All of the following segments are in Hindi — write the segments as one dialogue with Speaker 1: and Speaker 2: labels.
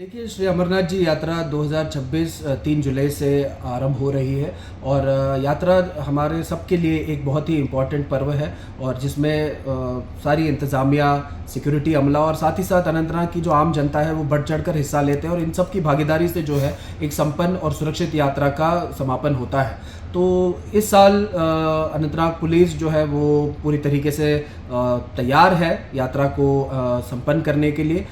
Speaker 1: देखिए, श्री अमरनाथ जी यात्रा 2026 3 जुलाई से आरंभ हो रही है और यात्रा हमारे सबके लिए एक बहुत ही इम्पोर्टेंट पर्व है और जिसमें सारी इंतज़ामिया, सिक्योरिटी अमला और साथ ही साथ अनंतनाग की जो आम जनता है वो बढ़ चढ़कर हिस्सा लेते हैं और इन सब की भागीदारी से जो है एक संपन्न और सुरक्षित यात्रा का समापन होता है। तो इस साल अनंतनाग पुलिस जो है वो पूरी तरीके से तैयार है यात्रा को संपन्न करने के लिए।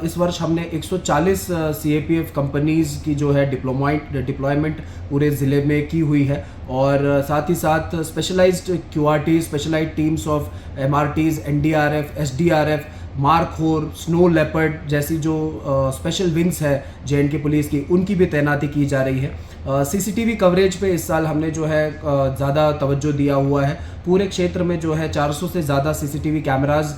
Speaker 1: इस वर्ष हमने 140 CAPF कंपनीज़ की जो है डिप्लॉयमेंट पूरे ज़िले में की हुई है और साथ ही साथ specialized QRT, specialized teams of MRTs, NDRF, SDRF, Markhor, snow leopard जैसी जो स्पेशल विंग्स है JNK पुलिस की, उनकी भी तैनाती की जा रही है। CCTV कवरेज पे इस साल हमने जो है ज़्यादा तवज्जो दिया हुआ है। पूरे क्षेत्र में जो है 400 से ज़्यादा CCTV कैमराज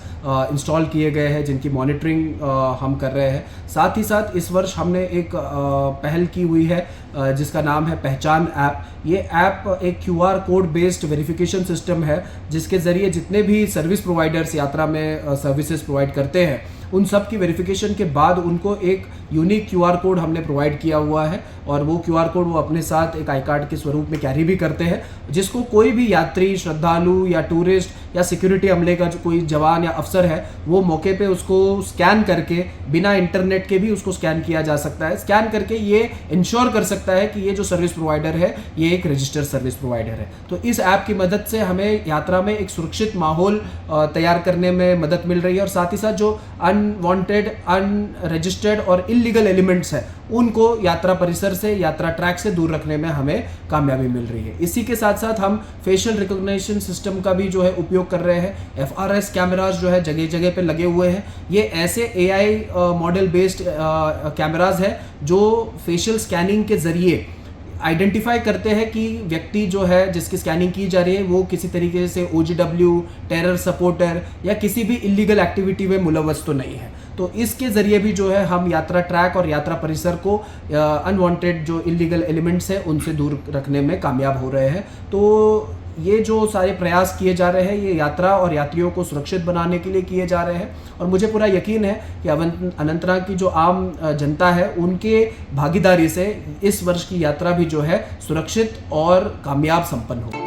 Speaker 1: इंस्टॉल किए गए हैं जिनकी मॉनिटरिंग हम कर रहे हैं। साथ ही साथ इस वर्ष हमने एक पहल की हुई है जिसका नाम है पहचान ऐप। ये ऐप एक QR code based verification system है जिसके ज़रिए जितने भी सर्विस प्रोवाइडर्स यात्रा में सर्विसेज प्रोवाइड करते हैं उन सब की वेरिफिकेशन के बाद उनको एक यूनिक QR कोड हमने प्रोवाइड किया हुआ है और वो QR कोड वो अपने साथ एक आई कार्ड के स्वरूप में कैरी भी करते हैं, जिसको कोई भी यात्री, श्रद्धालु या टूरिस्ट या सिक्योरिटी अमले का जो कोई जवान या अफसर है वो मौके पे उसको स्कैन करके बिना इंटरनेट के भी उसको स्कैन किया जा सकता है। स्कैन करके ये इंश्योर कर सकता है कि ये जो सर्विस प्रोवाइडर है ये एक रजिस्टर्ड सर्विस प्रोवाइडर है। तो इस ऐप की मदद से हमें यात्रा में एक सुरक्षित माहौल तैयार करने में मदद मिल रही है और साथ ही साथ जो अनवांटेड, अनरजिस्टर्ड और इलीगल एलिमेंट्स हैं उनको यात्रा परिसर से, यात्रा ट्रैक से दूर रखने में हमें कामयाबी मिल रही है। इसी के साथ साथ हम फेशियल रिकॉग्निशन सिस्टम का भी जो है उपयोग कर रहे हैं। FRS कैमराज जो है जगह जगह पे लगे हुए हैं। ये ऐसे AI मॉडल बेस्ड कैमराज है जो फेशियल स्कैनिंग के जरिए आइडेंटिफाई करते हैं कि व्यक्ति जो है जिसकी स्कैनिंग की जा रही है वो किसी तरीके से OGW, टेरर सपोर्टर या किसी भी इलीगल एक्टिविटी में मुलव्वस तो नहीं है। तो इसके ज़रिए भी जो है हम यात्रा ट्रैक और यात्रा परिसर को अनवांटेड जो इलीगल एलिमेंट्स हैं उनसे दूर रखने में कामयाब हो रहे हैं। तो ये जो सारे प्रयास किए जा रहे हैं ये यात्रा और यात्रियों को सुरक्षित बनाने के लिए किए जा रहे हैं और मुझे पूरा यकीन है कि अनंतनाग की जो आम जनता है उनके भागीदारी से इस वर्ष की यात्रा भी जो है सुरक्षित और कामयाब संपन्न हो।